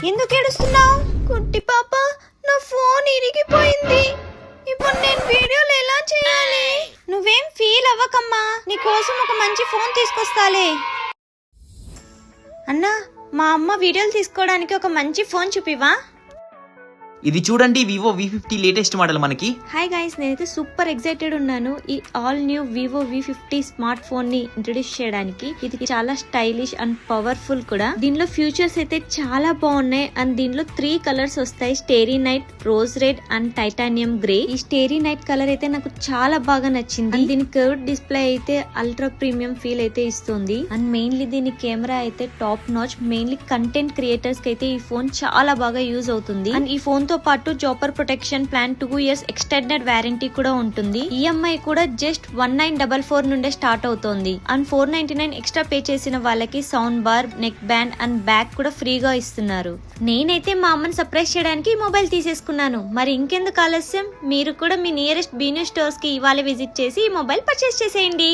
ఎందుకు ఏడుస్తున్నావు? కుట్టి పాప, నా ఫోన్ ఇరిగిపోయింది. ఇప్పుడు నేను వీడియోలు ఎలా చేయాలి? నువ్వేం ఫీల్ అవ్వకమ్మా, నీ కోసం ఒక మంచి ఫోన్ తీసుకొస్తాలే. అన్నా, మా అమ్మ వీడియోలు తీసుకోవడానికి ఒక మంచి ఫోన్ చూపివా? ఇది చూడండి, వివో V50 లేటెస్ట్ మోడల్ మనకి. హాయ్ గైస్, నేనైతే సూపర్ ఎక్సైటెడ్ ఉన్నాను ఈ all new Vivo V50 smart phone ని ఇంట్రొడ్యూస్ చేయడానికి. ఇది చాలా స్టైలిష్ అండ్ పవర్ఫుల్ కూడా. దీనిలో ఫ్యూచర్స్ అయితే చాలా బాగున్నాయి. అండ్ దీనిలో 3 కలర్స్ వస్తాయి: starry night, rose red and titanium grey. ఈ స్టేరీ నైట్ కలర్ అయితే నాకు చాలా బాగా నచ్చింది. దీని కర్వ్డ్ డిస్ప్లే అయితే అల్ట్రా ప్రీమియం ఫీల్ అయితే ఇస్తుంది. అండ్ మెయిన్లీ దీని కెమెరా అయితే top notch. Mainly content creators కి అయితే ఈ ఫోన్ చాలా బాగా యూజ్ అవుతుంది. అండ్ ఈ ఫోన్ తో పాటు Zapper protection plan, 2 years extended warranty కూడా ఉంటుంది. ఈఎంఐ కూడా జస్ట్ 1944 నుండే స్టార్ట్ అవుతోంది. అండ్ 499 ఎక్స్ట్రా పే చేసిన వాళ్ళకి sound bar, neck band and bag కూడా ఫ్రీగా ఇస్తున్నారు. నేనైతే మా అమ్మని సర్ప్రైజ్ చేయడానికి ఈ మొబైల్ తీసేసుకున్నాను. మరి ఇంకెందుకు ఆలస్యం, మీరు కూడా మీ నియరెస్ట్ బీన్యూ స్టోర్స్ కి ఇవాళ విజిట్ చేసి ఈ మొబైల్ పర్చేస్ చేసేయండి.